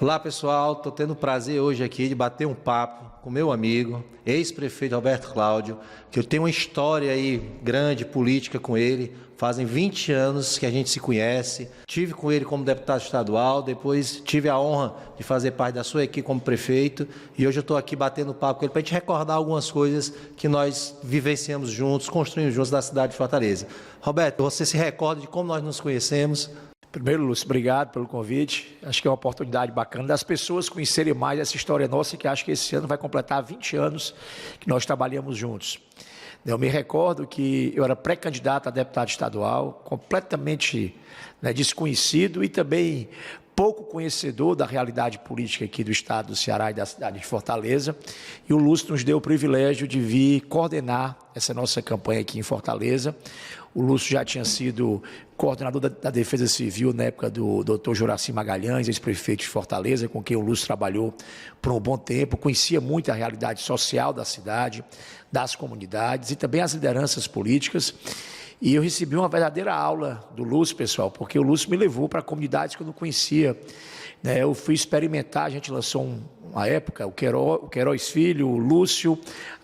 Olá pessoal, estou tendo o prazer hoje aqui de bater um papo com meu amigo, ex-prefeito Roberto Cláudio, que eu tenho uma história aí grande, política com ele, fazem 20 anos que a gente se conhece, tive com ele como deputado estadual, depois tive a honra de fazer parte da sua equipe como prefeito e hoje eu estou aqui batendo papo com ele para a gente recordar algumas coisas que nós vivenciamos juntos, construímos juntos da cidade de Fortaleza. Roberto, você se recorda de como nós nos conhecemos? Primeiro, Lúcio, obrigado pelo convite. Acho que é uma oportunidade bacana das pessoas conhecerem mais essa história nossa, que acho que esse ano vai completar 20 anos que nós trabalhamos juntos. Eu me recordo que eu era pré-candidato a deputado estadual, completamente desconhecido e também pouco conhecedor da realidade política aqui do estado do Ceará e da cidade de Fortaleza. E o Lúcio nos deu o privilégio de vir coordenar essa nossa campanha aqui em Fortaleza. O Lúcio já tinha sido coordenador da Defesa Civil na época do Dr. Juraci Magalhães, ex-prefeito de Fortaleza, com quem o Lúcio trabalhou por um bom tempo, conhecia muito a realidade social da cidade, das comunidades e também as lideranças políticas. E eu recebi uma verdadeira aula do Lúcio, pessoal, porque o Lúcio me levou para comunidades que eu não conhecia. Eu fui experimentar, a gente lançou uma época, o Queiroz Filho, o Lúcio,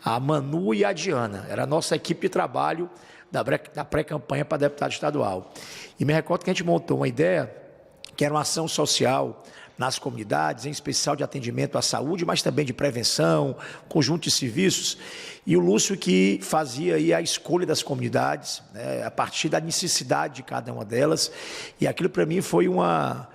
a Manu e a Diana. Era a nossa equipe de trabalho da pré-campanha para deputado estadual. E me recordo que a gente montou uma ideia que era uma ação social nas comunidades, em especial de atendimento à saúde, mas também de prevenção, conjunto de serviços. E o Lúcio que fazia aí a escolha das comunidades, a partir da necessidade de cada uma delas. E aquilo para mim foi uma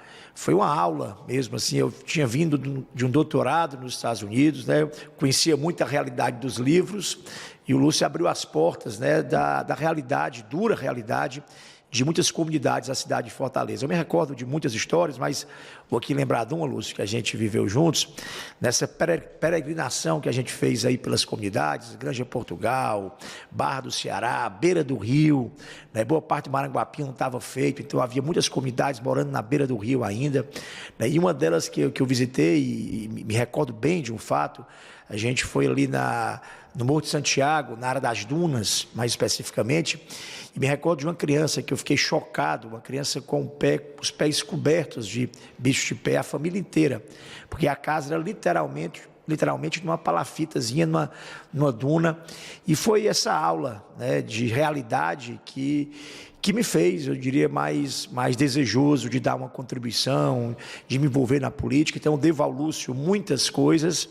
aula mesmo, assim. Eu tinha vindo de um doutorado nos Estados Unidos, eu conhecia muito a realidade dos livros, e o Lúcio abriu as portas da realidade, dura realidade, de muitas comunidades da cidade de Fortaleza. Eu me recordo de muitas histórias, mas vou aqui lembrar de uma, Lúcio, que a gente viveu juntos, nessa peregrinação que a gente fez aí pelas comunidades, Granja Portugal, Barra do Ceará, Beira do Rio, boa parte de Maranguape não estava feito, então havia muitas comunidades morando na beira do rio ainda, e uma delas que eu visitei, e me recordo bem de um fato, a gente foi ali no Morro de Santiago, na área das dunas, mais especificamente, e me recordo de uma criança que eu fiquei chocado, uma criança com os pés cobertos de bichos de pé, a família inteira, porque a casa era literalmente numa palafitazinha, numa duna, e foi essa aula de realidade que me fez, eu diria, mais desejoso de dar uma contribuição, de me envolver na política. Então eu devo ao Lúcio muitas coisas,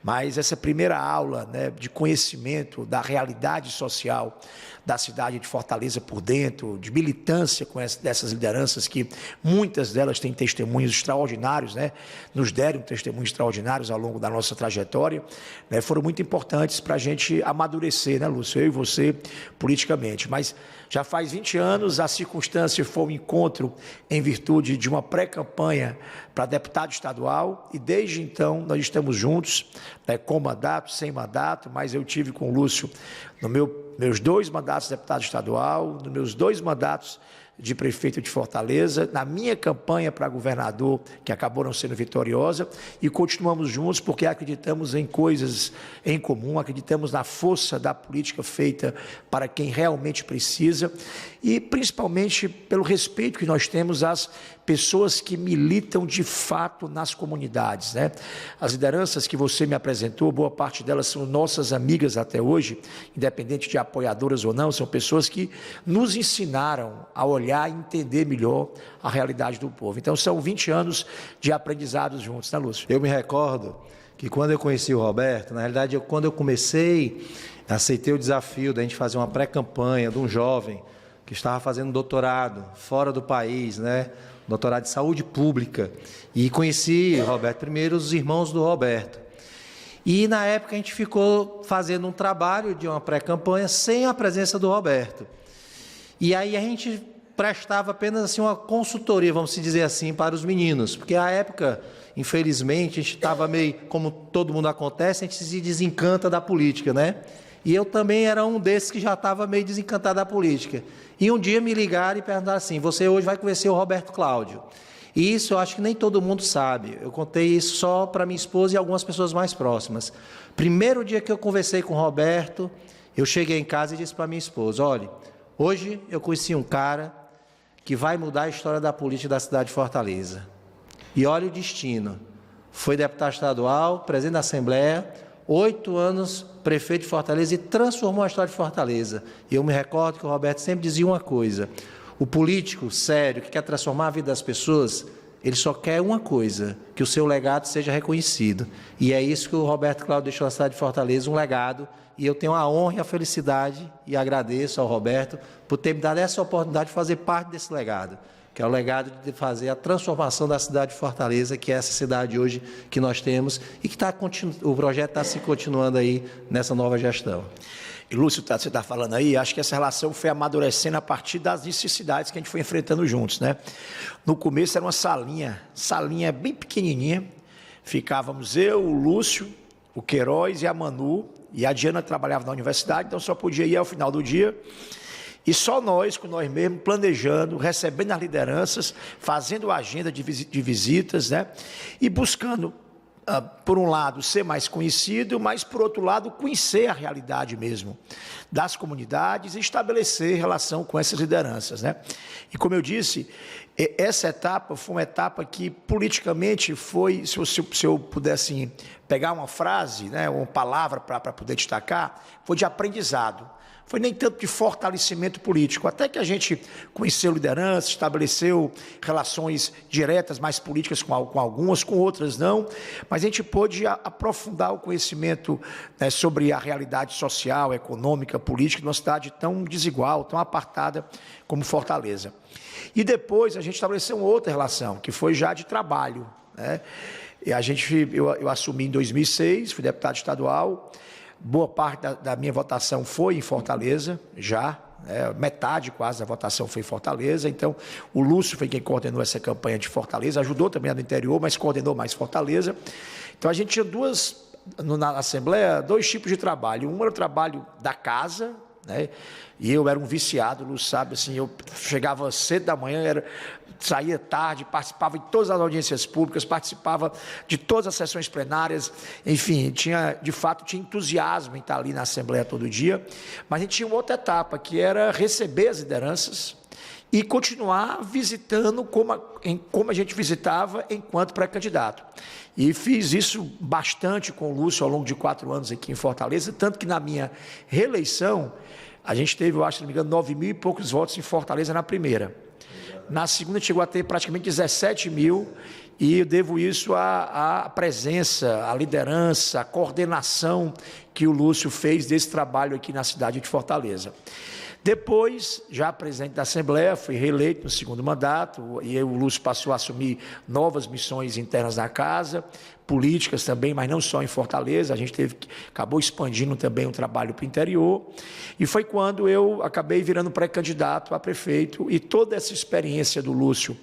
mas essa primeira aula de conhecimento da realidade social da cidade de Fortaleza por dentro, de militância com dessas lideranças, que muitas delas têm testemunhos extraordinários, nos deram testemunhos extraordinários ao longo da nossa trajetória, foram muito importantes para a gente amadurecer, Lúcio, eu e você, politicamente. Mas já faz 20 anos, a circunstância foi um encontro em virtude de uma pré-campanha para deputado estadual, e desde então nós estamos juntos, com mandato, sem mandato, mas eu tive com o Lúcio meus 2 mandatos de deputado estadual, nos meus 2 mandatos de prefeito de Fortaleza, na minha campanha para governador, que acabou não sendo vitoriosa, e continuamos juntos porque acreditamos em coisas em comum, acreditamos na força da política feita para quem realmente precisa, e principalmente pelo respeito que nós temos às pessoas que militam de fato nas comunidades. As lideranças que você me apresentou, boa parte delas são nossas amigas até hoje, independente de apoiadoras ou não, são pessoas que nos ensinaram a olhar e entender melhor a realidade do povo. Então são 20 anos de aprendizados juntos, Lúcio? Eu me recordo que quando eu conheci o Roberto, na realidade, quando eu comecei, aceitei o desafio da gente fazer uma pré-campanha de um jovem que estava fazendo doutorado fora do país, doutorado de saúde pública, e conheci, Roberto, primeiro os irmãos do Roberto. E na época a gente ficou fazendo um trabalho de uma pré-campanha sem a presença do Roberto. E aí a gente prestava apenas assim uma consultoria, vamos dizer assim, para os meninos, porque à época, infelizmente, a gente estava meio, como todo mundo acontece, a gente se desencanta da política, E eu também era um desses que já estava meio desencantado da política. E um dia me ligaram e perguntaram assim: você hoje vai conhecer o Roberto Cláudio. E isso eu acho que nem todo mundo sabe. Eu contei isso só para minha esposa e algumas pessoas mais próximas. Primeiro dia que eu conversei com o Roberto, eu cheguei em casa e disse para minha esposa: olha, hoje eu conheci um cara que vai mudar a história da política da cidade de Fortaleza. E olha o destino. foi deputado estadual, presidente da Assembleia, 8 anos prefeito de Fortaleza e transformou a história de Fortaleza. E eu me recordo que o Roberto sempre dizia uma coisa: o político sério que quer transformar a vida das pessoas, ele só quer uma coisa, que o seu legado seja reconhecido. E é isso que o Roberto Cláudio deixou na cidade de Fortaleza, um legado. E eu tenho a honra e a felicidade, e agradeço ao Roberto por ter me dado essa oportunidade de fazer parte desse legado, que é o legado de fazer a transformação da cidade de Fortaleza, que é essa cidade hoje que nós temos, e que o projeto está se continuando aí nessa nova gestão. E, Lúcio, você está falando aí, acho que essa relação foi amadurecendo a partir das necessidades que a gente foi enfrentando juntos, né? No começo era uma salinha bem pequenininha, ficávamos eu, o Lúcio, o Queiroz e a Manu, e a Diana trabalhava na universidade, então só podia ir ao final do dia, e só nós, com nós mesmos, planejando, recebendo as lideranças, fazendo a agenda de visitas, né? E buscando, por um lado, ser mais conhecido, mas, por outro lado, conhecer a realidade mesmo das comunidades e estabelecer relação com essas lideranças, né? E, como eu disse, essa etapa foi uma etapa que, politicamente, foi, se eu pudesse pegar uma frase, né, uma palavra para poder destacar, foi de aprendizado. Foi nem tanto de fortalecimento político, até que a gente conheceu lideranças, estabeleceu relações diretas, mais políticas com algumas, com outras não, mas a gente pôde aprofundar o conhecimento, né, sobre a realidade social, econômica, política de uma cidade tão desigual, tão apartada como Fortaleza. E depois a gente estabeleceu uma outra relação, que foi já de trabalho, né? E eu assumi em 2006, fui deputado estadual. Boa parte da minha votação foi em Fortaleza, metade quase da votação foi em Fortaleza. Então, o Lúcio foi quem coordenou essa campanha de Fortaleza, ajudou também no interior, mas coordenou mais Fortaleza. Então, a gente tinha na Assembleia, 2 tipos de trabalho. Um era o trabalho da casa, né? E eu era um viciado, o Lúcio sabe, assim, eu chegava cedo da manhã, saía tarde, participava de todas as audiências públicas, participava de todas as sessões plenárias, enfim, de fato tinha entusiasmo em estar ali na Assembleia todo dia, mas a gente tinha uma outra etapa, que era receber as lideranças e continuar visitando como a gente visitava enquanto pré-candidato. E fiz isso bastante com o Lúcio ao longo de 4 anos aqui em Fortaleza, tanto que na minha reeleição, a gente teve, eu acho, se não me engano, 9.000 e poucos votos em Fortaleza na primeira. Na segunda chegou a ter praticamente 17 mil, e eu devo isso à presença, à liderança, à coordenação que o Lúcio fez desse trabalho aqui na cidade de Fortaleza. Depois, já presidente da Assembleia, fui reeleito no 2º mandato, e o Lúcio passou a assumir novas missões internas da casa, políticas também, mas não só em Fortaleza, a gente acabou expandindo também o trabalho para o interior, e foi quando eu acabei virando pré-candidato a prefeito, e toda essa experiência do Lúcio,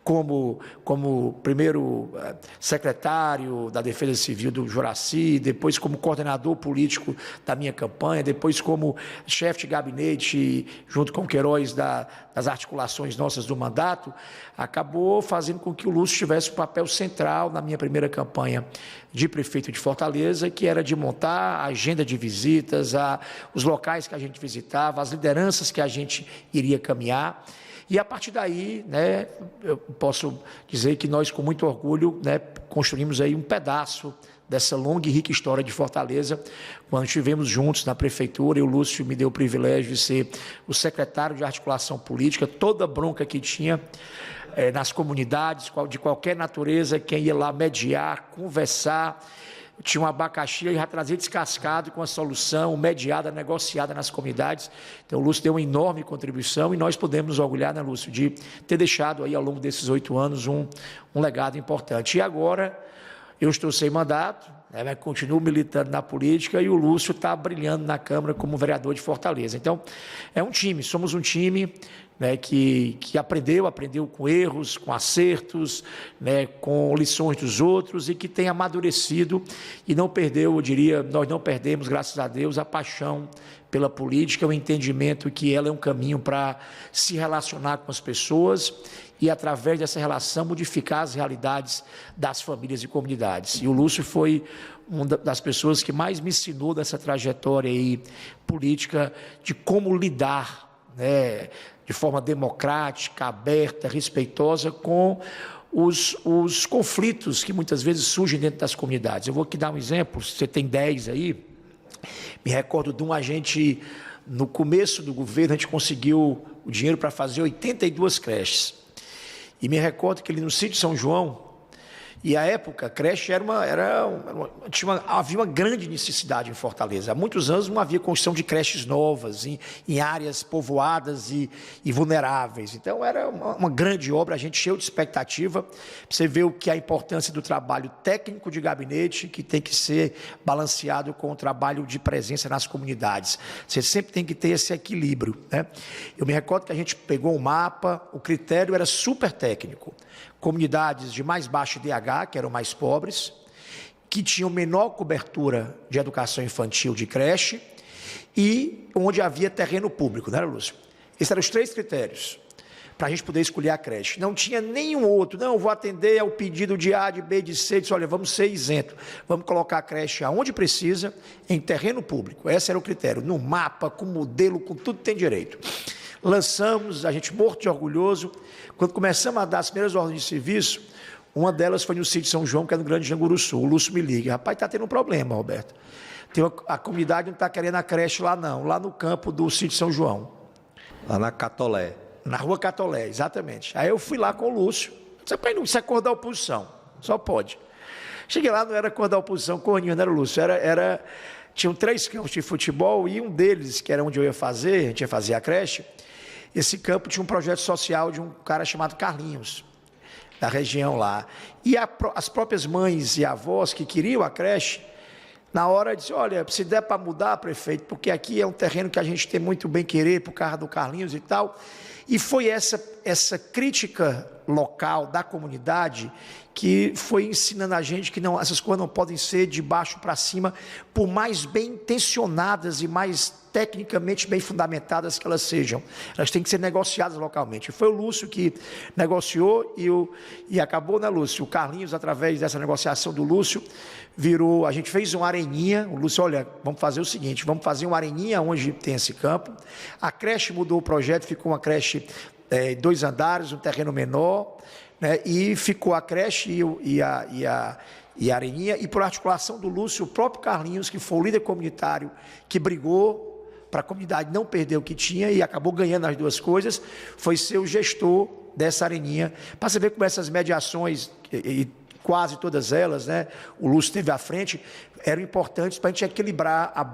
como primeiro secretário da Defesa Civil do Juraci, depois como coordenador político da minha campanha, depois como chefe de gabinete, junto com o Queiroz, das articulações nossas do mandato, acabou fazendo com que o Lúcio tivesse um papel central na minha primeira campanha de prefeito de Fortaleza, que era de montar a agenda de visitas, os locais que a gente visitava, as lideranças que a gente iria caminhar. E a partir daí, né, eu posso dizer que nós, com muito orgulho, né, construímos aí um pedaço dessa longa e rica história de Fortaleza, quando estivemos juntos na prefeitura, e o Lúcio me deu o privilégio de ser o secretário de articulação política, toda a bronca que tinha nas comunidades, de qualquer natureza, quem ia lá mediar, conversar, tinha um abacaxi e já trazia descascado com a solução mediada, negociada nas comunidades. Então o Lúcio deu uma enorme contribuição, e nós podemos nos orgulhar, né, Lúcio, de ter deixado aí ao longo desses 8 anos um legado importante. E agora eu estou sem mandato, né, continuo militando na política, e o Lúcio está brilhando na Câmara como vereador de Fortaleza. Então somos um time, né, que aprendeu com erros, com acertos, né, com lições dos outros, e que tem amadurecido e não perdeu, eu diria, nós não perdemos, graças a Deus, a paixão pela política, o entendimento que ela é um caminho para se relacionar com as pessoas e, através dessa relação, modificar as realidades das famílias e comunidades. E o Lúcio foi uma das pessoas que mais me ensinou dessa trajetória aí política, de como lidar, né, de forma democrática, aberta, respeitosa com os conflitos que muitas vezes surgem dentro das comunidades. Eu vou aqui dar um exemplo, você tem 10 aí, me recordo de um agente, no começo do governo, a gente conseguiu o dinheiro para fazer 82 creches. E me recordo que ali no sítio São João, e à época, a creche havia uma grande necessidade em Fortaleza. Há muitos anos não havia construção de creches novas, em áreas povoadas e vulneráveis. Então, era uma grande obra, a gente cheio de expectativa. Você vê o que é a importância do trabalho técnico de gabinete, que tem que ser balanceado com o trabalho de presença nas comunidades. Você sempre tem que ter esse equilíbrio, né? Eu me recordo que a gente pegou um mapa, o critério era super técnico. Comunidades de mais baixo IDH, que eram mais pobres, que tinham menor cobertura de educação infantil de creche e onde havia terreno público, não era, Lúcio? Esses eram os 3 critérios para a gente poder escolher a creche. Não tinha nenhum outro, não, vou atender ao pedido de A, de B, de C, disse, olha, vamos ser isento, vamos colocar a creche aonde precisa, em terreno público. Esse era o critério, no mapa, com modelo, com tudo que tem direito. Lançamos, a gente morto de orgulhoso. Quando começamos a dar as primeiras ordens de serviço, uma delas foi no sítio São João, que é no Grande Janguruçu. O Lúcio me liga, rapaz, está tendo um problema, Roberto. A comunidade não está querendo a creche lá não, lá no campo do sítio São João. Lá na Catolé. Na rua Catolé, exatamente. Aí eu fui lá com o Lúcio, isso é cor da oposição, só pode. Cheguei lá, não era cor da oposição, corninho, não era o Lúcio, tinham 3 campos de futebol e um deles, que era onde eu ia fazer, a gente ia fazer a creche. Esse campo tinha um projeto social de um cara chamado Carlinhos, da região lá. E as próprias mães e avós que queriam a creche, na hora disse, olha, se der para mudar, prefeito, porque aqui é um terreno que a gente tem muito bem querer por causa do Carlinhos e tal. E foi essa crítica local da comunidade que foi ensinando a gente que essas coisas não podem ser de baixo para cima, por mais bem intencionadas e mais tecnicamente bem fundamentadas que elas sejam. Elas têm que ser negociadas localmente. Foi o Lúcio que negociou e acabou, né, Lúcio? O Carlinhos, através dessa negociação do Lúcio, a gente fez uma areninha. O Lúcio, olha, vamos fazer o seguinte, vamos fazer uma areninha onde tem esse campo. A creche mudou o projeto, ficou uma creche 2 andares, um terreno menor, né, e ficou a creche e a areninha, e por articulação do Lúcio, o próprio Carlinhos, que foi o líder comunitário, que brigou para a comunidade não perder o que tinha e acabou ganhando as 2 coisas, foi ser o gestor dessa areninha, para você ver como essas mediações, e quase todas elas, né, o Lúcio esteve à frente, eram importantes para a gente equilibrar a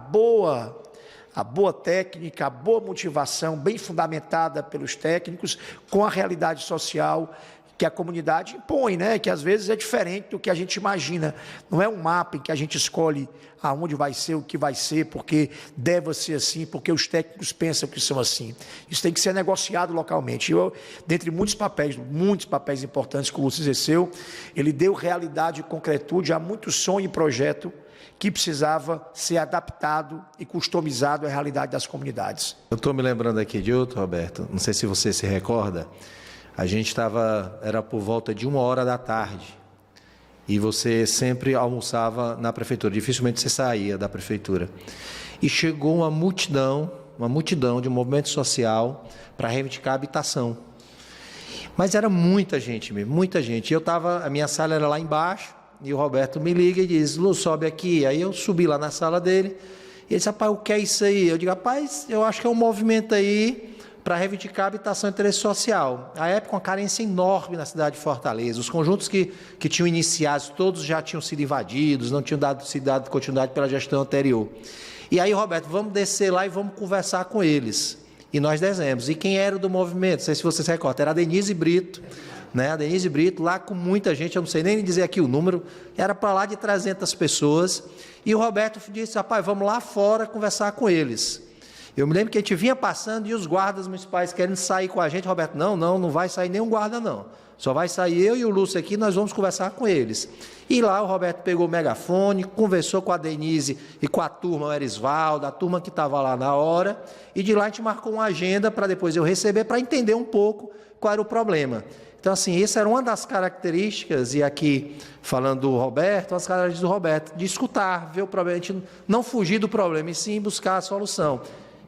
boa técnica, a boa motivação, bem fundamentada pelos técnicos, com a realidade social que a comunidade impõe, né? Que às vezes é diferente do que a gente imagina. Não é um mapa em que a gente escolhe aonde vai ser, o que vai ser, porque deve ser assim, porque os técnicos pensam que são assim. Isso tem que ser negociado localmente. Dentre muitos papéis importantes que o Lúcio exerceu, ele deu realidade e concretude a muito sonho e projeto que precisava ser adaptado e customizado à realidade das comunidades. Eu estou me lembrando aqui de outro, Roberto, não sei se você se recorda, a gente era por volta de 1h da tarde, e você sempre almoçava na prefeitura, dificilmente você saía da prefeitura. E chegou uma multidão de um movimento social para reivindicar a habitação. Mas era muita gente mesmo, muita gente. A minha sala era lá embaixo, e o Roberto me liga e diz, Lu, sobe aqui. Aí eu subi lá na sala dele, e ele disse, rapaz, o que é isso aí? Eu digo, rapaz, eu acho que é um movimento aí para reivindicar a habitação e interesse social. À época, uma carência enorme na cidade de Fortaleza. Os conjuntos que tinham iniciado, todos já tinham sido invadidos, não tinham sido dado continuidade pela gestão anterior. E aí, Roberto, vamos descer lá e vamos conversar com eles. E nós descemos. E quem era do movimento? Não sei se você se recorda, era a Denise Brito, né? A Denise Brito, lá com muita gente, eu não sei nem dizer aqui o número, era para lá de 300 pessoas. E o Roberto disse, rapaz, vamos lá fora conversar com eles. Eu me lembro que a gente vinha passando e os guardas municipais querendo sair com a gente. Roberto, não vai sair nenhum guarda, não. Só vai sair eu e o Lúcio aqui, nós vamos conversar com eles. E lá o Roberto pegou o megafone, conversou com a Denise e com a turma, o Erisvaldo, a turma que estava lá na hora, e de lá a gente marcou uma agenda para depois eu receber, para entender um pouco qual era o problema. Então, assim, essa era uma das características, e aqui falando do Roberto, as características do Roberto, de escutar, ver o problema, a gente não fugir do problema, e sim buscar a solução.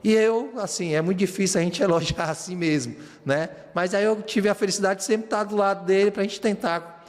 E eu, assim, é muito difícil a gente elogiar assim mesmo, né? Mas aí eu tive a felicidade de sempre estar do lado dele para a gente tentar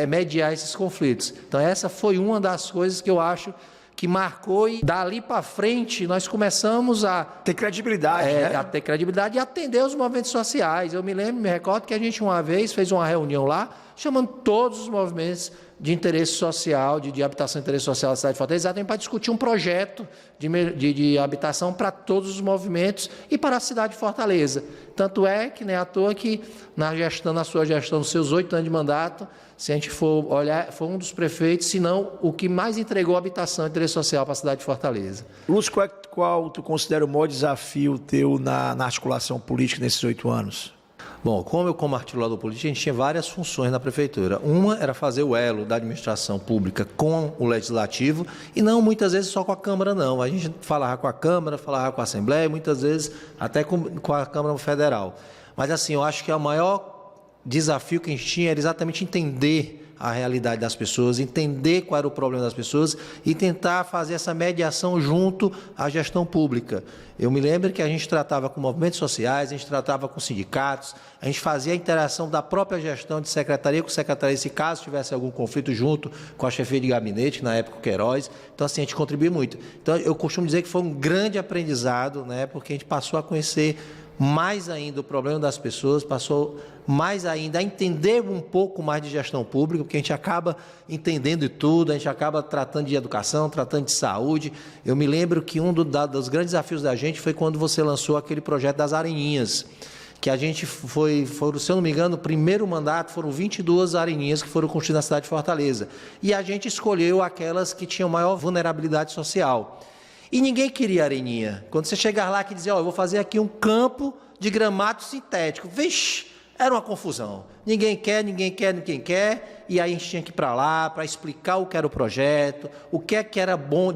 mediar esses conflitos. Então essa foi uma das coisas que eu acho que marcou, e dali para frente nós começamos a ter credibilidade, né? A ter credibilidade e atender os movimentos sociais. Eu me recordo que a gente uma vez fez uma reunião lá, chamando todos os movimentos de interesse social, de habitação e interesse social da cidade de Fortaleza, exatamente para discutir um projeto de habitação para todos os movimentos e para a cidade de Fortaleza. Tanto é que nem à toa que na sua gestão, nos seus 8 anos de mandato, se a gente for olhar, foi um dos prefeitos, se não o que mais entregou habitação e interesse social para a cidade de Fortaleza. Lúcio, qual tu considera o maior desafio teu na articulação política nesses 8 anos? Bom, como articulador político, a gente tinha várias funções na prefeitura. Uma era fazer o elo da administração pública com o legislativo, e não muitas vezes só com a Câmara, não. A gente falava com a Câmara, falava com a Assembleia, muitas vezes até com a Câmara Federal. Mas assim, eu acho que o maior desafio que a gente tinha era exatamente entender a realidade das pessoas, entender qual era o problema das pessoas e tentar fazer essa mediação junto à gestão pública. Eu me lembro que a gente tratava com movimentos sociais, a gente tratava com sindicatos, a gente fazia a interação da própria gestão de secretaria com secretaria, se caso tivesse algum conflito junto com a chefia de gabinete, na época o Queiroz. Então, assim, a gente contribuiu muito. Então, eu costumo dizer que foi um grande aprendizado, né, porque a gente passou a conhecer mais ainda o problema das pessoas, passou mais ainda a entender um pouco mais de gestão pública, porque a gente acaba entendendo de tudo, a gente acaba tratando de educação, tratando de saúde. Eu me lembro que um dos grandes desafios da gente foi quando você lançou aquele projeto das areninhas, que a gente se eu não me engano, no primeiro mandato foram 22 areninhas que foram construídas na cidade de Fortaleza. E a gente escolheu aquelas que tinham maior vulnerabilidade social. E ninguém queria areninha. Quando você chegar lá e dizer, eu vou fazer aqui um campo de gramado sintético. Vixe, era uma confusão. Ninguém quer. E aí a gente tinha que ir para lá para explicar o que era o projeto, o que era bom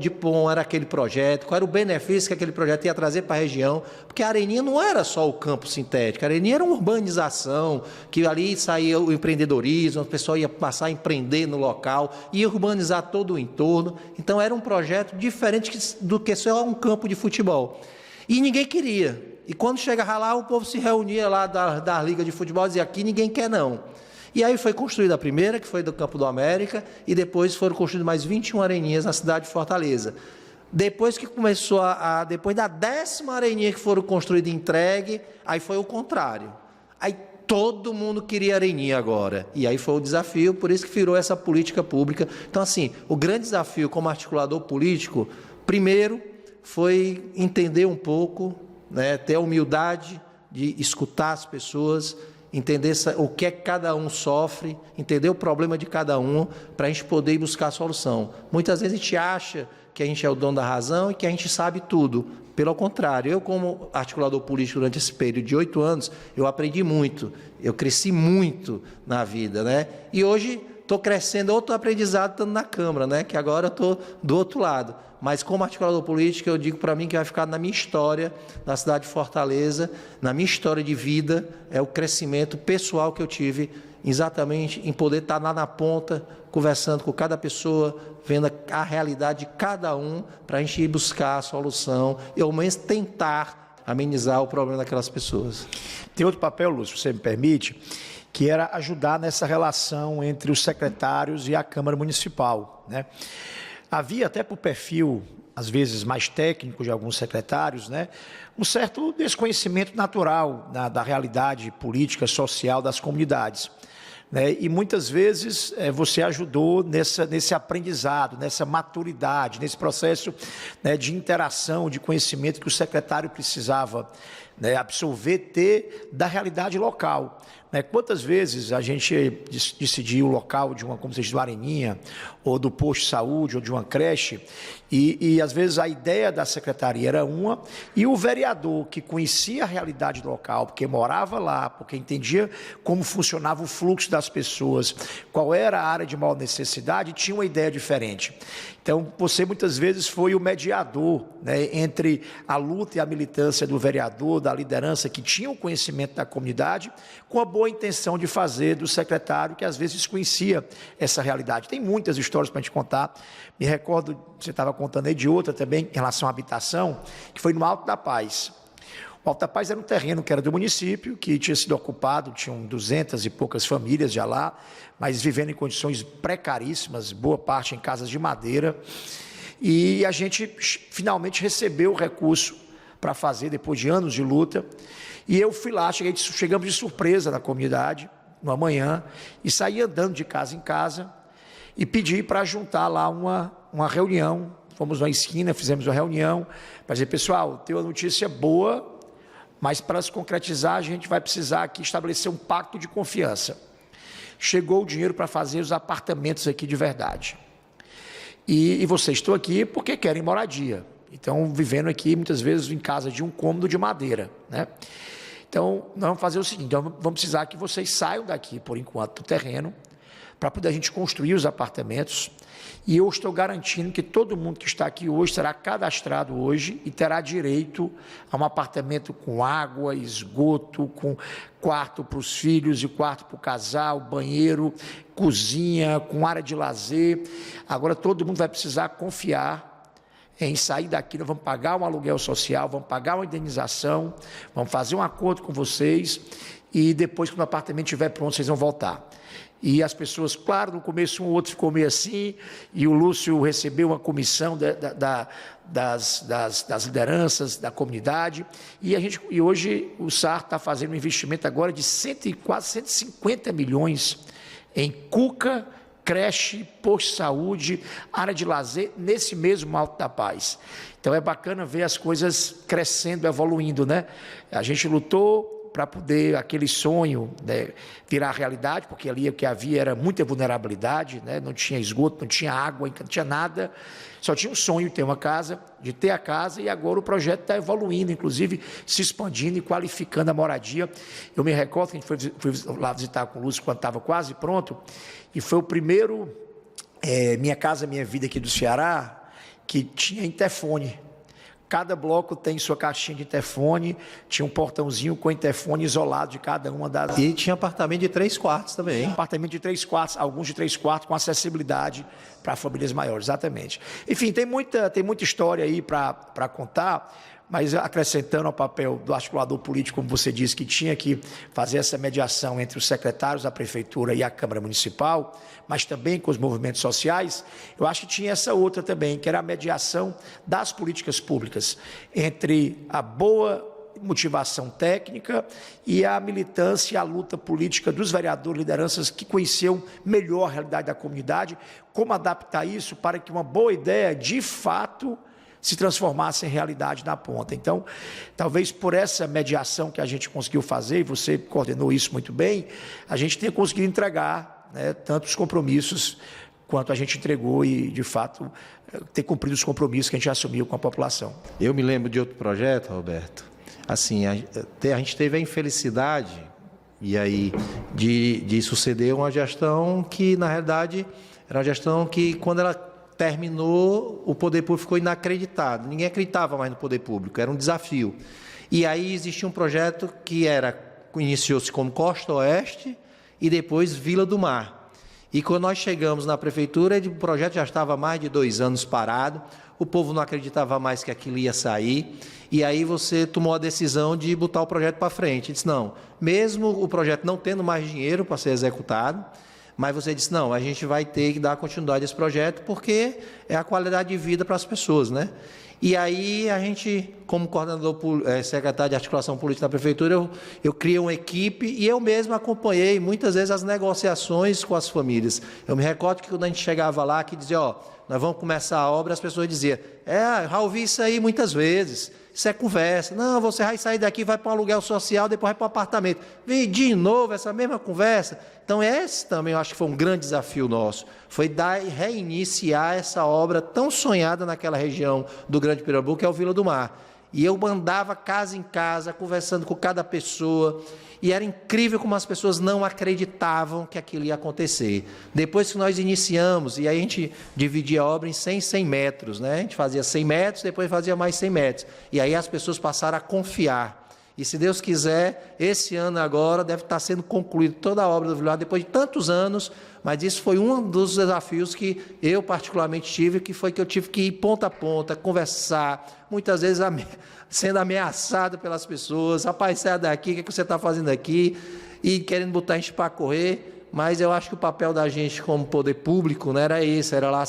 era aquele projeto, qual era o benefício que aquele projeto ia trazer para a região. Porque a areninha não era só o campo sintético, a areninha era uma urbanização, que ali saía o empreendedorismo, o pessoal ia passar a empreender no local, ia urbanizar todo o entorno. Então era um projeto diferente do que só um campo de futebol. E ninguém queria. E quando chegava lá, o povo se reunia lá da Liga de Futebol e dizia, aqui ninguém quer não. E aí foi construída a primeira, que foi do Campo do América, e depois foram construídas mais 21 areninhas na cidade de Fortaleza. Depois que começou depois da 10ª areninha que foram construída e entregue, aí foi o contrário. Aí todo mundo queria areninha agora. E aí foi o desafio, por isso que virou essa política pública. Então, assim, o grande desafio como articulador político, primeiro, foi entender um pouco, né, ter a humildade de escutar as pessoas, entender o que é que cada um sofre, entender o problema de cada um, para a gente poder ir buscar a solução. Muitas vezes a gente acha que a gente é o dono da razão e que a gente sabe tudo. Pelo contrário, eu como articulador político durante esse período de 8 anos, eu aprendi muito, eu cresci muito na vida, né? E hoje estou crescendo outro aprendizado estando na Câmara, né? Que agora estou do outro lado. Mas como articulador político, eu digo para mim que vai ficar na minha história da cidade de Fortaleza, na minha história de vida, é o crescimento pessoal que eu tive exatamente em poder estar lá na ponta, conversando com cada pessoa, vendo a realidade de cada um, para a gente ir buscar a solução e ao menos tentar amenizar o problema daquelas pessoas. Tem outro papel, Lúcio, se você me permite, que era ajudar nessa relação entre os secretários e a Câmara Municipal, né? Havia até por perfil, às vezes mais técnico de alguns secretários, né, um certo desconhecimento natural da realidade política, social das comunidades. Né? E muitas vezes você ajudou nesse aprendizado, nessa maturidade, nesse processo, né, de interação, de conhecimento que o secretário precisava, né, absorver, ter da realidade local. Né? Quantas vezes a gente decidiu o local de como você diz, do Areninha, ou do posto de saúde, ou de uma creche, e às vezes a ideia da secretaria era uma, e o vereador que conhecia a realidade local, porque morava lá, porque entendia como funcionava o fluxo das pessoas, qual era a área de maior necessidade, tinha uma ideia diferente. Então, você muitas vezes foi o mediador, né, entre a luta e a militância do vereador, da liderança que tinha o conhecimento da comunidade, com a boa boa intenção de fazer do secretário, que às vezes desconhecia essa realidade. Tem muitas histórias para a gente contar. Me recordo, você estava contando aí de outra também, em relação à habitação, que foi no Alto da Paz. O Alto da Paz era um terreno que era do município, que tinha sido ocupado, tinham 200 e poucas famílias já lá, mas vivendo em condições precaríssimas, boa parte em casas de madeira. E a gente finalmente recebeu o recurso para fazer, depois de anos de luta. E eu fui lá, chegamos de surpresa na comunidade, numa manhã, e saí andando de casa em casa e pedi para juntar lá uma reunião. Fomos na esquina, fizemos uma reunião, para dizer, pessoal, tem uma notícia boa, mas para se concretizar a gente vai precisar aqui estabelecer um pacto de confiança. Chegou o dinheiro para fazer os apartamentos aqui de verdade. E vocês estão aqui porque querem moradia. Então, vivendo aqui, muitas vezes, em casa de um cômodo de madeira, né? Então, nós vamos fazer o seguinte, vamos precisar que vocês saiam daqui, por enquanto, do terreno, para poder a gente construir os apartamentos. E eu estou garantindo que todo mundo que está aqui hoje será cadastrado hoje e terá direito a um apartamento com água, esgoto, com quarto para os filhos e quarto para o casal, banheiro, cozinha, com área de lazer. Agora todo mundo vai precisar confiar em sair daqui, nós vamos pagar um aluguel social, vamos pagar uma indenização, vamos fazer um acordo com vocês e depois, quando o apartamento estiver pronto, vocês vão voltar. E as pessoas, claro, no começo um ou outro ficou meio assim, e o Lúcio recebeu uma comissão das lideranças da comunidade, e hoje o SAR está fazendo um investimento agora de quase 150 milhões em Cuca, creche, posto de saúde, área de lazer, nesse mesmo Alto da Paz. Então é bacana ver as coisas crescendo, evoluindo, né? A gente lutou para poder aquele sonho, né, virar realidade, porque ali o que havia era muita vulnerabilidade, né? Não tinha esgoto, não tinha água, não tinha nada, só tinha um sonho de ter uma casa, de ter a casa, e agora o projeto está evoluindo, inclusive se expandindo e qualificando a moradia. Eu me recordo que a gente foi lá visitar com o Lúcio quando estava quase pronto, e foi o primeiro Minha Casa Minha Vida aqui do Ceará, que tinha interfone. Cada bloco tem sua caixinha de interfone, tinha um portãozinho com interfone isolado de cada uma das... E tinha apartamento de 3 quartos também. Apartamento de 3 quartos, alguns de 3 quartos com acessibilidade para famílias maiores, exatamente. Enfim, tem muita história aí para contar, mas acrescentando ao papel do articulador político, como você disse, que tinha que fazer essa mediação entre os secretários da Prefeitura e a Câmara Municipal, mas também com os movimentos sociais, eu acho que tinha essa outra também, que era a mediação das políticas públicas, entre a boa motivação técnica e a militância e a luta política dos vereadores, lideranças que conheciam melhor a realidade da comunidade, como adaptar isso para que uma boa ideia, de fato, se transformasse em realidade na ponta. Então, talvez por essa mediação que a gente conseguiu fazer, e você coordenou isso muito bem, a gente tenha conseguido entregar, né, tanto os compromissos quanto a gente entregou e, de fato, ter cumprido os compromissos que a gente assumiu com a população. Eu me lembro de outro projeto, Roberto, assim, a gente teve a infelicidade e aí, de suceder uma gestão que, na realidade, era uma gestão que, quando ela terminou, o poder público ficou inacreditado. Ninguém acreditava mais no poder público, era um desafio. E aí existia um projeto que iniciou-se como Costa Oeste e depois Vila do Mar. E quando nós chegamos na prefeitura, o projeto já estava há mais de 2 anos parado, o povo não acreditava mais que aquilo ia sair, e aí você tomou a decisão de botar o projeto para frente. Disse, não, mesmo o projeto não tendo mais dinheiro para ser executado, mas você disse, não, a gente vai ter que dar continuidade a esse projeto porque é a qualidade de vida para as pessoas, né? E aí a gente, como coordenador, secretário de articulação política da prefeitura, eu criei uma equipe e eu mesmo acompanhei muitas vezes as negociações com as famílias. Eu me recordo que quando a gente chegava lá, que dizia, nós vamos começar a obra, as pessoas diziam, já ouvi isso aí muitas vezes, isso é conversa, não, você vai sair daqui, vai para um aluguel social, depois vai para um apartamento. Vem de novo essa mesma conversa. Então esse também eu acho que foi um grande desafio nosso, foi reiniciar essa obra tão sonhada naquela região do Grande Pirambu, que é o Vila do Mar. E eu andava casa em casa, conversando com cada pessoa, e era incrível como as pessoas não acreditavam que aquilo ia acontecer. Depois que nós iniciamos, e aí a gente dividia a obra em 100 metros, né? A gente fazia 100 metros, depois fazia mais 100 metros. E aí as pessoas passaram a confiar. E se Deus quiser, esse ano agora deve estar sendo concluída toda a obra do Vila do Mar, depois de tantos anos, mas isso foi um dos desafios que eu particularmente tive, que foi que eu tive que ir ponta a ponta, conversar, muitas vezes sendo ameaçado pelas pessoas, rapaz, sai daqui, o que você está fazendo aqui? E querendo botar a gente para correr, mas eu acho que o papel da gente como poder público, né, era esse, era lá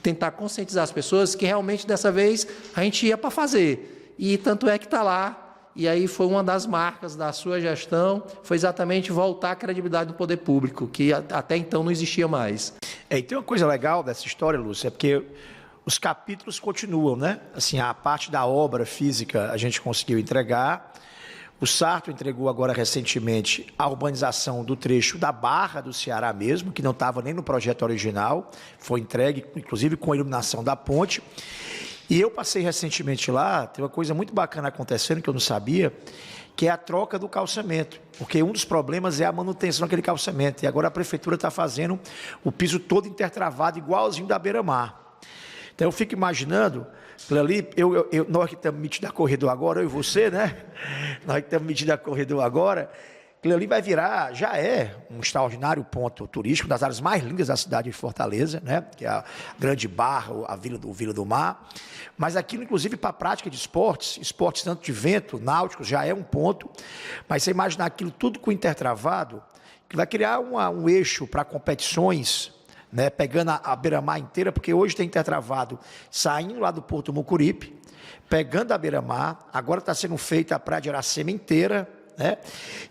tentar conscientizar as pessoas que realmente dessa vez a gente ia para fazer, e tanto é que está lá. E aí foi uma das marcas da sua gestão, foi exatamente voltar à credibilidade do poder público, que até então não existia mais. E tem uma coisa legal dessa história, Lúcio, é porque os capítulos continuam, né? Assim, a parte da obra física a gente conseguiu entregar. O Sarto entregou agora recentemente a urbanização do trecho da Barra do Ceará mesmo, que não estava nem no projeto original, foi entregue, inclusive com a iluminação da ponte. E eu passei recentemente lá, tem uma coisa muito bacana acontecendo que eu não sabia, que é a troca do calçamento, porque um dos problemas é a manutenção daquele calçamento, e agora a prefeitura está fazendo o piso todo intertravado, igualzinho da beira-mar. Então eu fico imaginando, ali, nós que estamos metidos a corredor agora, eu e você, né? Nós que estamos metidos a corredor agora, aquilo ali vai virar, já é um extraordinário ponto turístico, das áreas mais lindas da cidade de Fortaleza, né? Que é a Grande Barra, a Vila do Mar, mas aquilo, inclusive, para a prática de esportes tanto de vento, náuticos, já é um ponto, mas você imaginar aquilo tudo com intertravado, que vai criar um eixo para competições, né? Pegando a beira-mar inteira, porque hoje tem intertravado saindo lá do Porto Mucuripe, pegando a beira-mar, agora está sendo feita a Praia de Iracema inteira, né?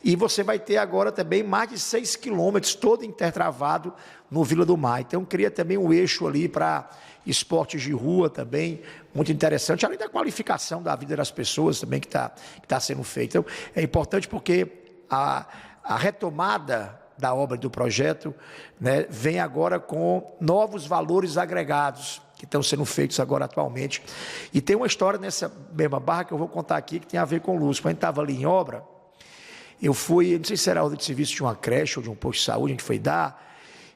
E você vai ter agora também mais de 6 quilômetros, todo intertravado no Vila do Mar. Então, cria também um eixo ali para esportes de rua também, muito interessante, além da qualificação da vida das pessoas também que tá sendo feita. Então, é importante porque a retomada da obra do projeto, né, vem agora com novos valores agregados, que estão sendo feitos agora atualmente. E tem uma história nessa mesma barra que eu vou contar aqui, que tem a ver com o Lúcio. Quando a gente estava ali em obra, eu fui, não sei se era ordem de serviço de uma creche ou de um posto de saúde, a gente foi dar,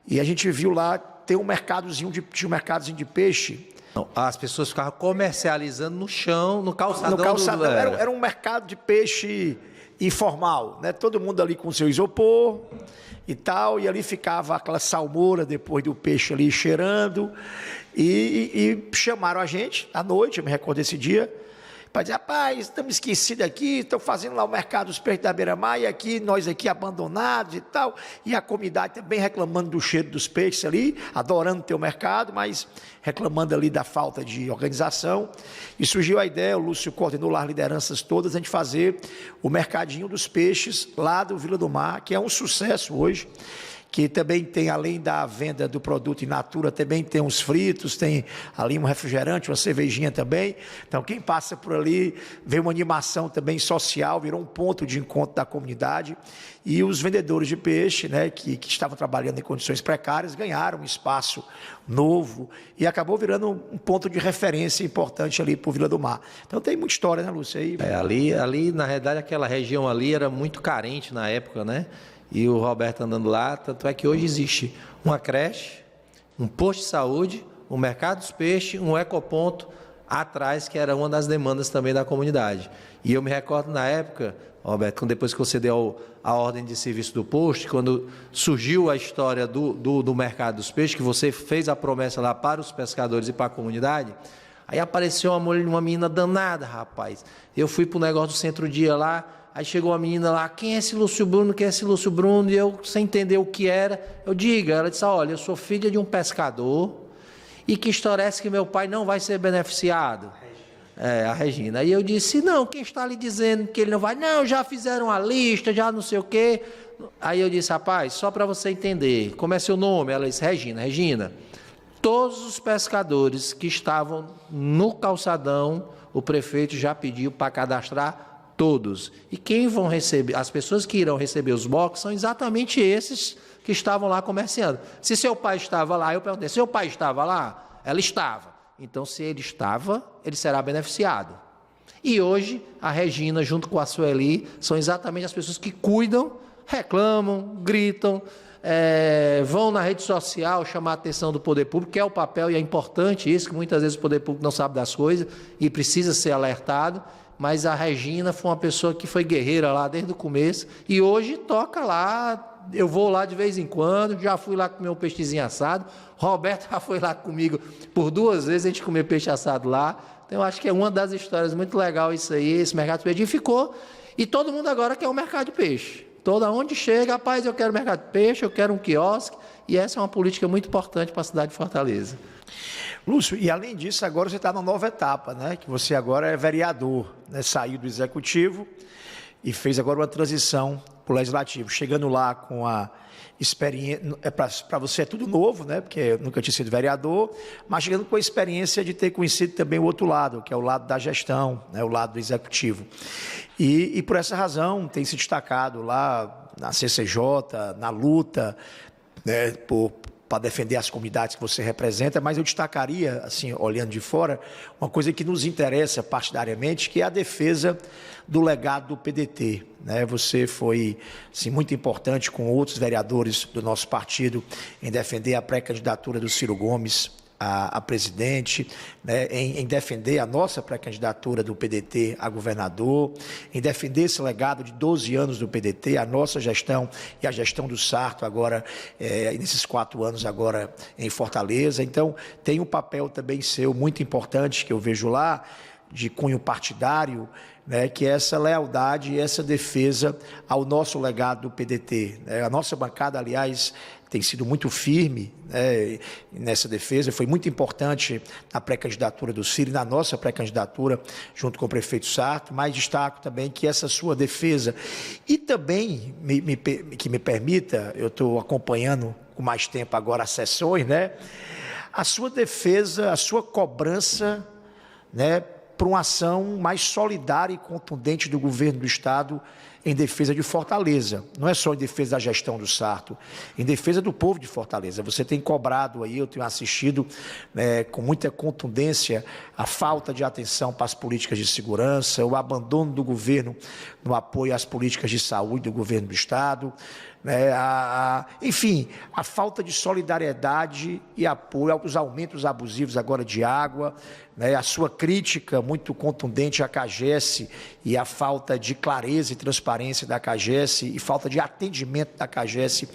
e a gente viu lá, tinha um mercadozinho de peixe. Não, as pessoas ficavam comercializando no chão, no calçadão. No calçadão, era um mercado de peixe informal, né? Todo mundo ali com seu isopor e tal, e ali ficava aquela salmoura depois do peixe ali cheirando, e chamaram a gente à noite, eu me recordo desse dia, para dizer, rapaz, estamos esquecidos aqui, estão fazendo lá o mercado dos peixes da beira-mar, e aqui, nós aqui abandonados e tal, e a comunidade também reclamando do cheiro dos peixes ali, adorando ter o mercado, mas reclamando ali da falta de organização, e surgiu a ideia, o Lúcio coordenou lá as lideranças todas, a gente fazer o mercadinho dos peixes lá do Vila do Mar, que é um sucesso hoje, que também tem, além da venda do produto in natura, também tem uns fritos, tem ali um refrigerante, uma cervejinha também. Então, quem passa por ali, vê uma animação também social, virou um ponto de encontro da comunidade. E os vendedores de peixe, né, que estavam trabalhando em condições precárias, ganharam um espaço novo e acabou virando um ponto de referência importante ali para o Vila do Mar. Então, tem muita história, né, Lúcio? Ali, na realidade, aquela região ali era muito carente na época, né? E o Roberto andando lá, tanto é que hoje existe uma creche, um posto de saúde, um mercado dos peixes, um ecoponto atrás, que era uma das demandas também da comunidade. E eu me recordo na época, Roberto, depois que você deu a ordem de serviço do posto, quando surgiu a história do mercado dos peixes, que você fez a promessa lá para os pescadores e para a comunidade, aí apareceu uma menina danada, rapaz. Eu fui para o negócio do Centro-Dia lá, aí chegou a menina lá, quem é esse Lúcio Bruno, quem é esse Lúcio Bruno? E eu, sem entender o que era, ela disse, olha, eu sou filha de um pescador, e que história é essa que meu pai não vai ser beneficiado? A Regina. Aí eu disse, não, quem está lhe dizendo que ele não vai? Não, já fizeram a lista, já não sei o quê. Aí eu disse, rapaz, só para você entender, como é seu nome? Ela disse, Regina, todos os pescadores que estavam no calçadão, o prefeito já pediu para cadastrar todos. E quem vão receber, as pessoas que irão receber os boxes são exatamente esses que estavam lá comerciando. Se seu pai estava lá, eu perguntei, seu pai estava lá? Ela estava. Então, se ele estava, ele será beneficiado. E hoje, a Regina, junto com a Sueli, são exatamente as pessoas que cuidam, reclamam, gritam, vão na rede social chamar a atenção do poder público, que é o papel, e é importante isso, que muitas vezes o poder público não sabe das coisas e precisa ser alertado, mas a Regina foi uma pessoa que foi guerreira lá desde o começo e hoje toca lá. Eu vou lá de vez em quando, já fui lá comer um peixezinho assado. Roberto já foi lá comigo por 2 vezes, a gente comeu peixe assado lá. Então, eu acho que é uma das histórias muito legal isso aí, esse mercado de peixe. E ficou, e todo mundo agora quer um mercado de peixe. Toda onde chega, rapaz, eu quero mercado de peixe, eu quero um quiosque, e essa é uma política muito importante para a cidade de Fortaleza. Lúcio, e além disso, agora você está na nova etapa, né? Que você agora é vereador, né? Saiu do executivo e fez agora uma transição para o legislativo, chegando lá com a experiência, para você é tudo novo, né? Porque eu nunca tinha sido vereador, mas chegando com a experiência de ter conhecido também o outro lado, que é o lado da gestão, né? O lado do executivo. E por essa razão tem se destacado lá na CCJ, na luta, né? Para defender as comunidades que você representa, mas eu destacaria, assim, olhando de fora, uma coisa que nos interessa partidariamente, que é a defesa do legado do PDT. Né? Você foi, assim, muito importante com outros vereadores do nosso partido em defender a pré-candidatura do Ciro Gomes a presidente, né, em defender a nossa pré-candidatura do PDT a governador, em defender esse legado de 12 anos do PDT, a nossa gestão e a gestão do Sarto agora, nesses 4 anos agora em Fortaleza. Então, tem um papel também seu muito importante que eu vejo lá, de cunho partidário, né, que é essa lealdade e essa defesa ao nosso legado do PDT. A nossa bancada, aliás, tem sido muito firme, né, nessa defesa, foi muito importante na pré-candidatura do Ciro, na nossa pré-candidatura, junto com o prefeito Sarto, mas destaco também que essa sua defesa, e também, que me permita, eu estou acompanhando com mais tempo agora as sessões, né, a sua defesa, a sua cobrança, né, para uma ação mais solidária e contundente do governo do Estado em defesa de Fortaleza. Não é só em defesa da gestão do Sarto, em defesa do povo de Fortaleza. Você tem cobrado aí, eu tenho assistido com muita contundência a falta de atenção para as políticas de segurança, o abandono do governo no apoio às políticas de saúde do governo do Estado, enfim, a falta de solidariedade e apoio aos aumentos abusivos agora de água, né, a sua crítica muito contundente à CAGES e a falta de clareza e transparência da CAGES e falta de atendimento da CAGES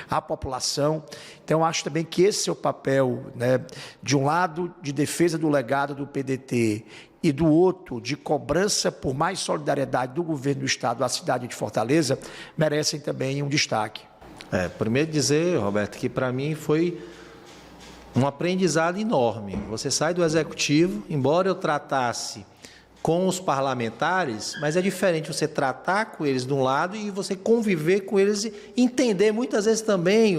à população. Então, acho também que esse é o papel, né, de um lado, de defesa do legado do PDT e do outro, de cobrança por mais solidariedade do governo do Estado à cidade de Fortaleza, merecem também um destaque. Primeiro dizer, Roberto, que para mim foi um aprendizado enorme. Você sai do Executivo, embora eu tratasse com os parlamentares, mas é diferente você tratar com eles de um lado e você conviver com eles e entender muitas vezes também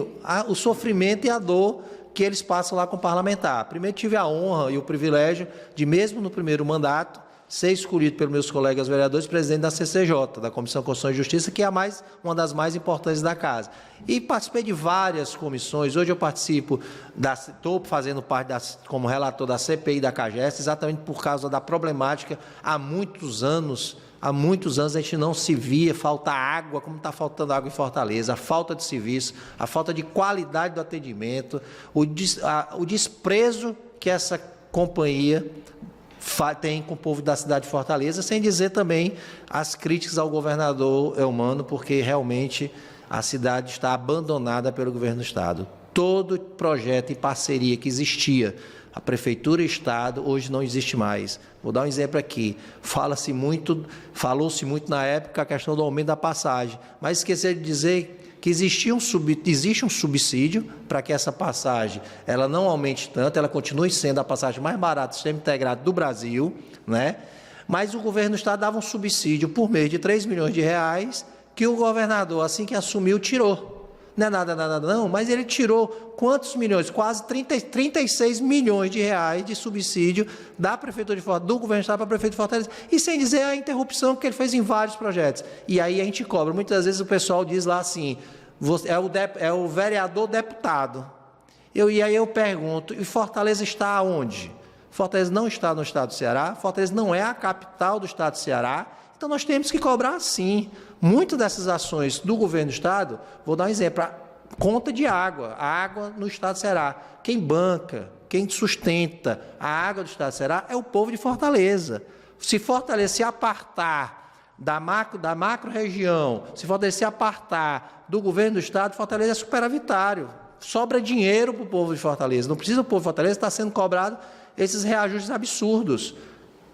o sofrimento e a dor que eles passam lá com o parlamentar. Primeiro tive a honra e o privilégio de, mesmo no primeiro mandato, ser escolhido pelos meus colegas vereadores presidente da CCJ, da Comissão de Constituição e Justiça, que é uma das mais importantes da casa. E participei de várias comissões. Hoje eu participo, estou fazendo parte como relator da CPI da CAGES, exatamente por causa da problemática. Há muitos anos a gente não se via, falta água, como está faltando água em Fortaleza, a falta de serviço, a falta de qualidade do atendimento, o desprezo que essa companhia tem com o povo da cidade de Fortaleza, sem dizer também as críticas ao governador Eumano, porque realmente a cidade está abandonada pelo governo do Estado. Todo projeto e parceria que existia, a Prefeitura e o Estado, hoje não existe mais. Vou dar um exemplo aqui. Falou-se muito na época a questão do aumento da passagem, mas esqueci de dizer que existe um subsídio para que essa passagem ela não aumente tanto, ela continue sendo a passagem mais barata do sistema integrado do Brasil, né? Mas o governo do Estado dava um subsídio por mês de 3 milhões de reais, que o governador, assim que assumiu, tirou. Não é nada não, mas ele tirou quantos milhões? Quase 36 milhões de reais de subsídio da Prefeitura de Fortaleza, do governo do Estado para a Prefeitura de Fortaleza, e sem dizer a interrupção que ele fez em vários projetos. E aí a gente cobra. Muitas vezes o pessoal diz lá assim, é o vereador deputado. E aí eu pergunto, e Fortaleza está onde? Fortaleza não está no estado do Ceará, Fortaleza não é a capital do estado do Ceará, então nós temos que cobrar sim. Muitas dessas ações do governo do Estado, vou dar um exemplo, a conta de água, a água no estado do Ceará. Quem banca, quem sustenta a água do estado do Ceará é o povo de Fortaleza. Se Fortaleza se apartar da macro-região, se Fortaleza se apartar do governo do Estado, Fortaleza é superavitário. Sobra dinheiro para o povo de Fortaleza. Não precisa o povo de Fortaleza estar sendo cobrado esses reajustes absurdos.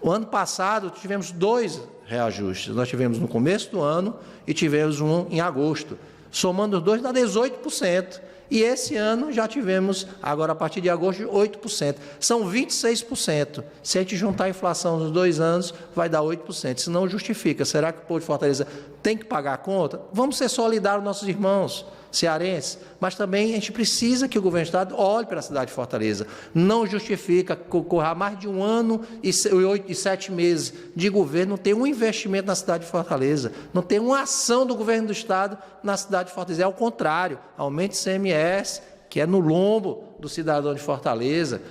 O ano passado tivemos 2 reajustes. Nós tivemos no começo do ano e tivemos um em agosto. Somando os dois dá 18%. E esse ano já tivemos, agora a partir de agosto, 8%. São 26%. Se a gente juntar a inflação nos 2 anos, vai dar 8%. Isso não justifica. Será que o povo de Fortaleza tem que pagar a conta? Vamos ser solidários nossos irmãos cearenses, mas também a gente precisa que o governo do Estado olhe para a cidade de Fortaleza. Não justifica correr mais de 1 ano e 7 meses de governo, não tem um investimento na cidade de Fortaleza, não tem uma ação do governo do Estado na cidade de Fortaleza. É ao contrário, aumenta o ICMS, que é no lombo do cidadão de Fortaleza.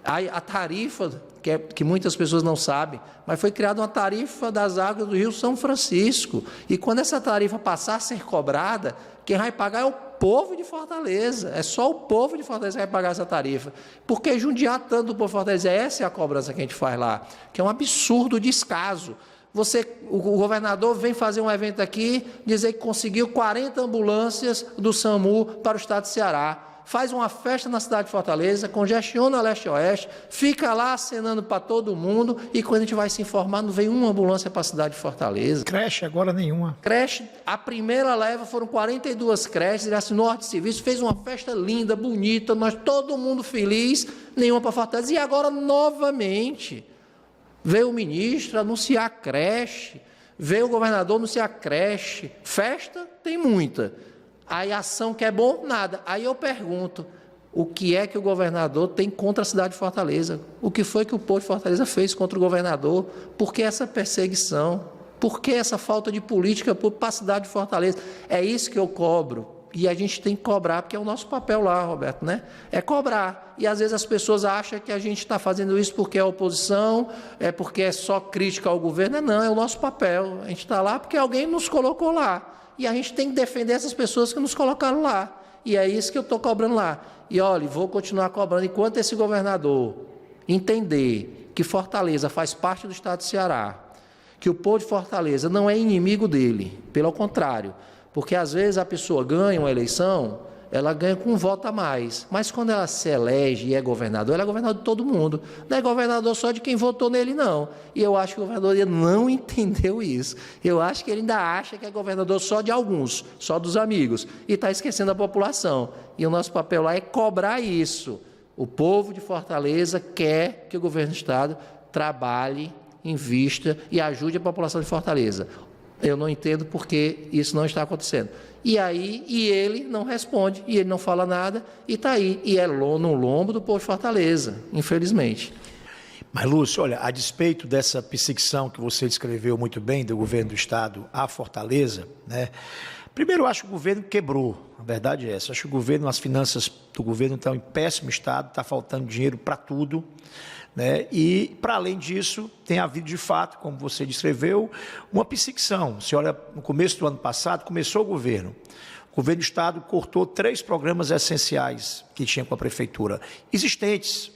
A tarifa, que muitas pessoas não sabem, mas foi criada uma tarifa das águas do Rio São Francisco. E quando essa tarifa passar a ser cobrada, quem vai pagar é o povo de Fortaleza. É só o povo de Fortaleza que vai pagar essa tarifa. Porque judiar tanto o povo de Fortaleza, essa é a cobrança que a gente faz lá, que é um absurdo descaso. O governador vem fazer um evento aqui, dizer que conseguiu 40 ambulâncias do SAMU para o estado de Ceará. Faz uma festa na cidade de Fortaleza, congestiona a leste-oeste, fica lá acenando para todo mundo e quando a gente vai se informar, não vem uma ambulância para a cidade de Fortaleza. Creche agora nenhuma. Creche, a primeira leva foram 42 creches, ele assinou ordem de serviço, fez uma festa linda, bonita, nós todo mundo feliz, nenhuma para Fortaleza. E agora, novamente, veio o ministro anunciar creche, veio o governador anunciar creche. Festa tem muita. Aí a ação que é bom, nada. Aí eu pergunto, o que é que o governador tem contra a cidade de Fortaleza? O que foi que o povo de Fortaleza fez contra o governador? Por que essa perseguição? Por que essa falta de política para a cidade de Fortaleza? É isso que eu cobro. E a gente tem que cobrar, porque é o nosso papel lá, Roberto, né? É cobrar. E às vezes as pessoas acham que a gente está fazendo isso porque é oposição, é porque é só crítica ao governo. Não, é o nosso papel. A gente está lá porque alguém nos colocou lá. E a gente tem que defender essas pessoas que nos colocaram lá. E é isso que eu estou cobrando lá. E olha, vou continuar cobrando enquanto esse governador entender que Fortaleza faz parte do estado de Ceará, que o povo de Fortaleza não é inimigo dele, pelo contrário, porque às vezes a pessoa ganha uma eleição, ela ganha com um voto a mais, mas quando ela se elege e é governador, ela é governador de todo mundo, não é governador só de quem votou nele, não. E eu acho que o governador não entendeu isso. Eu acho que ele ainda acha que é governador só de alguns, só dos amigos, e está esquecendo a população. E o nosso papel lá é cobrar isso. O povo de Fortaleza quer que o governo do Estado trabalhe, invista e ajude a população de Fortaleza. Eu não entendo por que isso não está acontecendo. E ele não responde, e ele não fala nada, e está aí. E é no lombo do povo de Fortaleza, infelizmente. Mas, Lúcio, olha, a despeito dessa perseguição que você descreveu muito bem do governo do Estado à Fortaleza, né? Primeiro, eu acho que o governo quebrou, a verdade é essa. Eu acho que o governo, as finanças do governo estão em péssimo estado, está faltando dinheiro para tudo, né? E, para além disso, tem havido, de fato, como você descreveu, uma perseguição. Você olha, no começo do ano passado, começou o governo do Estado cortou 3 programas essenciais que tinha com a Prefeitura, existentes.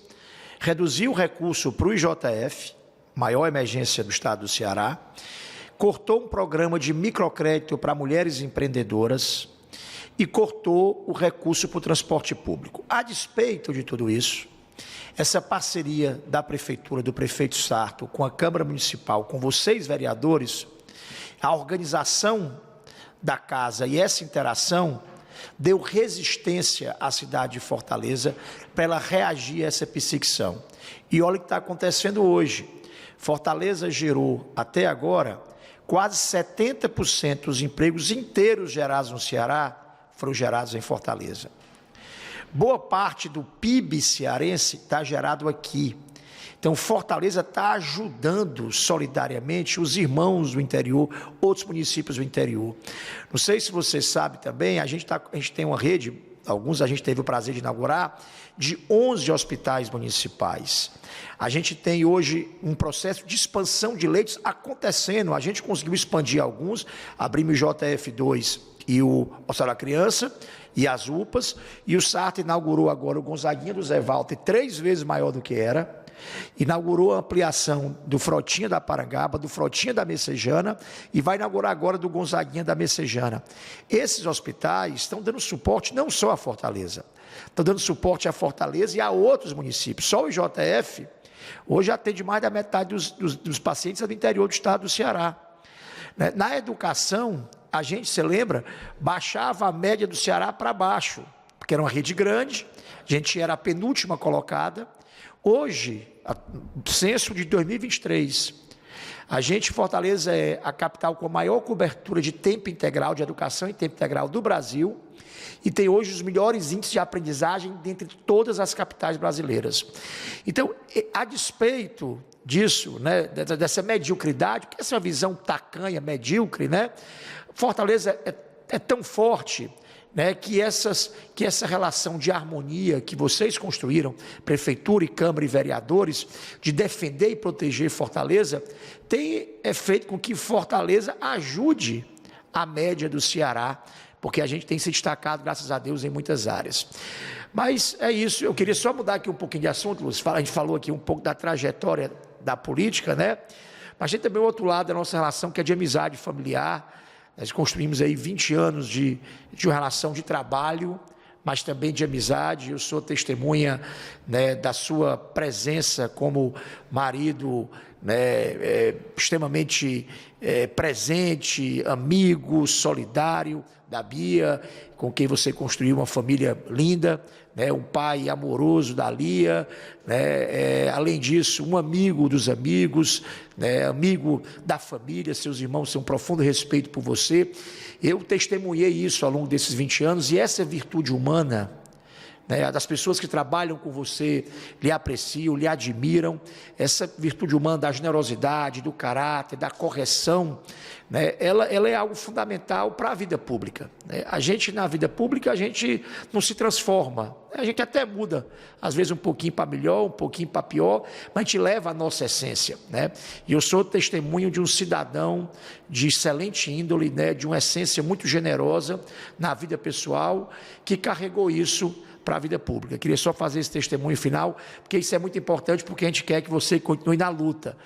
Reduziu o recurso para o IJF, maior emergência do Estado do Ceará, cortou um programa de microcrédito para mulheres empreendedoras e cortou o recurso para o transporte público. A despeito de tudo isso, essa parceria da Prefeitura, do prefeito Sarto, com a Câmara Municipal, com vocês, vereadores, a organização da casa e essa interação deu resistência à cidade de Fortaleza para ela reagir a essa perseguição. E olha o que está acontecendo hoje. Fortaleza gerou, até agora, quase 70% dos empregos inteiros gerados no Ceará foram gerados em Fortaleza. Boa parte do PIB cearense está gerado aqui. Então, Fortaleza está ajudando solidariamente os irmãos do interior, outros municípios do interior. Não sei se você sabe também, a gente tem uma rede, alguns a gente teve o prazer de inaugurar, de 11 hospitais municipais. A gente tem hoje um processo de expansão de leitos acontecendo, a gente conseguiu expandir alguns, abrimos o JF2 e o Hospital da Criança e as UPAs, e o Sarto inaugurou agora o Gonzaguinha do Zé Walter, 3 vezes maior do que era, inaugurou a ampliação do Frotinha da Parangaba, do Frotinha da Messejana e vai inaugurar agora do Gonzaguinha da Messejana. Esses hospitais estão dando suporte não só à Fortaleza, estão dando suporte à Fortaleza e a outros municípios. Só o IJF hoje atende mais da metade dos pacientes do interior do estado do Ceará. Na educação, a gente, você lembra, baixava a média do Ceará para baixo, porque era uma rede grande, a gente era a penúltima colocada. Hoje, o censo de 2023, a gente, Fortaleza, é a capital com a maior cobertura de tempo integral, de educação em tempo integral do Brasil, e tem hoje os melhores índices de aprendizagem dentre todas as capitais brasileiras. Então, a despeito disso, né, dessa mediocridade, porque essa é uma visão tacanha, medíocre, né? Fortaleza é tão forte, né, que essa relação de harmonia que vocês construíram, Prefeitura e Câmara e vereadores, de defender e proteger Fortaleza, tem feito com que Fortaleza ajude a média do Ceará, porque a gente tem se destacado, graças a Deus, em muitas áreas. Mas é isso, eu queria só mudar aqui um pouquinho de assunto, Lúcio. A gente falou aqui um pouco da trajetória da política, né? Mas tem também o outro lado da nossa relação, que é de amizade familiar. Nós construímos aí 20 anos de uma relação de trabalho, mas também de amizade. Eu sou testemunha, né, da sua presença como marido, né, extremamente presente, amigo, solidário da Bia, com quem você construiu uma família linda, né, um pai amoroso da Lia, né, além disso, um amigo dos amigos, né, amigo da família, seus irmãos têm um profundo respeito por você. Eu testemunhei isso ao longo desses 20 anos, e essa virtude humana, né, das pessoas que trabalham com você, lhe apreciam, lhe admiram, essa virtude humana da generosidade, do caráter, da correção, né, ela é algo fundamental para a vida pública, né? A gente, na vida pública, a gente não se transforma, a gente até muda, às vezes um pouquinho para melhor, um pouquinho para pior, mas a gente leva a nossa essência, né? E eu sou testemunho de um cidadão de excelente índole, né, de uma essência muito generosa na vida pessoal, que carregou isso para a vida pública. Eu queria só fazer esse testemunho final, porque isso é muito importante, porque a gente quer que você continue na luta,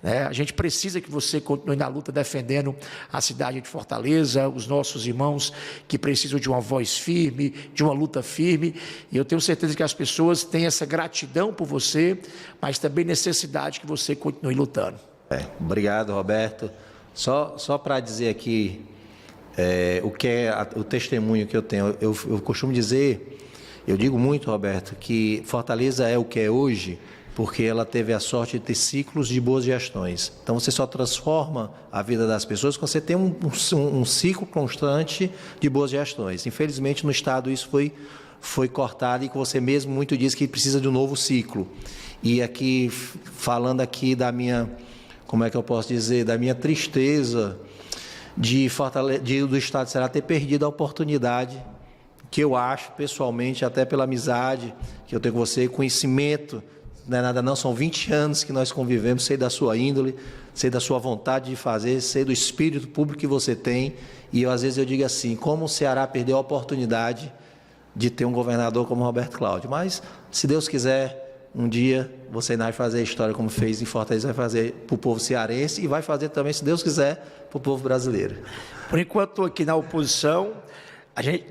né? A gente precisa que você continue na luta, defendendo a cidade de Fortaleza, os nossos irmãos que precisam de uma voz firme, de uma luta firme, e eu tenho certeza que as pessoas têm essa gratidão por você, mas também necessidade que você continue lutando. Obrigado, Roberto. Só para dizer aqui o que é o testemunho que eu tenho, eu costumo dizer, eu digo muito, Roberto, que Fortaleza é o que é hoje porque ela teve a sorte de ter ciclos de boas gestões. Então, você só transforma a vida das pessoas quando você tem um ciclo constante de boas gestões. Infelizmente, no Estado, isso foi cortado, e que você mesmo muito diz que precisa de um novo ciclo. E aqui, falando aqui da minha, como é que eu posso dizer, da minha tristeza do Estado de Ceará ter perdido a oportunidade, que eu acho, pessoalmente, até pela amizade que eu tenho com você, conhecimento, não é nada não, são 20 anos que nós convivemos, sei da sua índole, sei da sua vontade de fazer, sei do espírito público que você tem, e às vezes eu digo assim, como o Ceará perdeu a oportunidade de ter um governador como Roberto Cláudio, mas, se Deus quiser, um dia você vai fazer a história como fez em Fortaleza, vai fazer para o povo cearense, e vai fazer também, se Deus quiser, para o povo brasileiro. Por enquanto, estou aqui na oposição.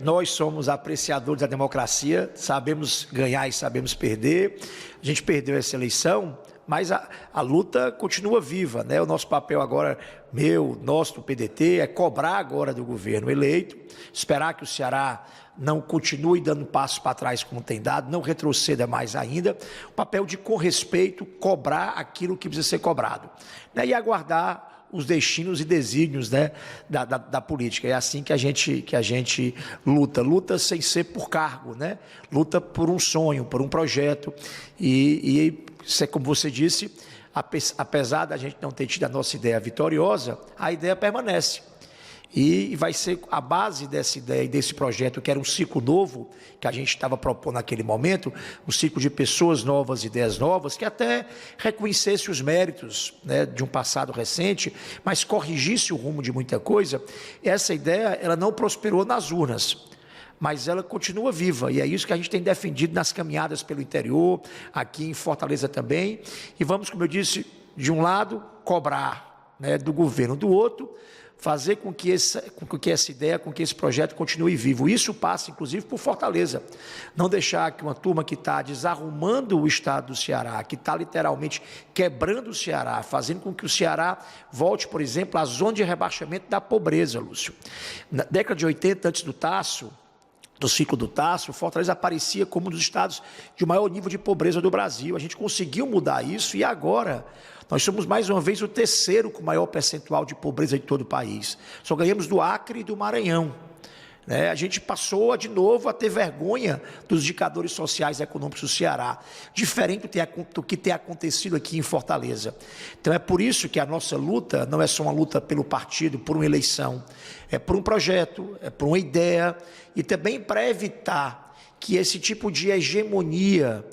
Nós somos apreciadores da democracia, sabemos ganhar e sabemos perder. A gente perdeu essa eleição, mas a luta continua viva, né? O nosso papel agora, nosso do PDT, é cobrar agora do governo eleito, esperar que o Ceará não continue dando passos para trás como tem dado, não retroceda mais ainda. O papel de, com respeito, cobrar aquilo que precisa ser cobrado, né? E aguardar os destinos e desígnios, né, da política. É assim que a gente luta sem ser por cargo, né? Luta por um sonho, por um projeto, e como você disse, apesar da gente não ter tido a nossa ideia vitoriosa, a ideia permanece. E vai ser a base dessa ideia e desse projeto, que era um ciclo novo, que a gente estava propondo naquele momento, um ciclo de pessoas novas, ideias novas, que até reconhecesse os méritos, né, de um passado recente, mas corrigisse o rumo de muita coisa. Essa ideia, ela não prosperou nas urnas, mas ela continua viva, e é isso que a gente tem defendido nas caminhadas pelo interior, aqui em Fortaleza também, e vamos, como eu disse, de um lado, cobrar, né, do governo, do outro, fazer com que essa ideia, com que esse projeto continue vivo. Isso passa, inclusive, por Fortaleza. Não deixar que uma turma que está desarrumando o estado do Ceará, que está literalmente quebrando o Ceará, fazendo com que o Ceará volte, por exemplo, à zona de rebaixamento da pobreza, Lúcio. Na década de 80, antes do ciclo do Tasso, Fortaleza aparecia como um dos estados de maior nível de pobreza do Brasil. A gente conseguiu mudar isso e agora nós somos mais uma vez o terceiro com maior percentual de pobreza de todo o país. Só ganhamos do Acre e do Maranhão. A gente passou de novo a ter vergonha dos indicadores sociais e econômicos do Ceará, diferente do que tem acontecido aqui em Fortaleza. Então é por isso que a nossa luta não é só uma luta pelo partido, por uma eleição, é por um projeto, é por uma ideia e também para evitar que esse tipo de hegemonia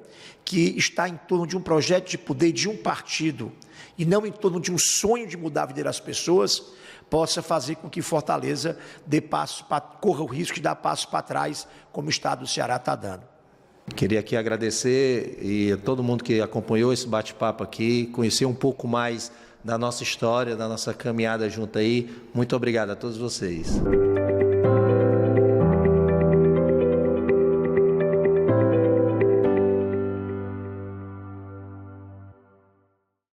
que está em torno de um projeto de poder de um partido e não em torno de um sonho de mudar a vida das pessoas, possa fazer com que Fortaleza corra o risco de dar passo para trás, como o estado do Ceará está dando. Queria aqui agradecer e a todo mundo que acompanhou esse bate-papo aqui, conhecer um pouco mais da nossa história, da nossa caminhada junto aí. Muito obrigado a todos vocês.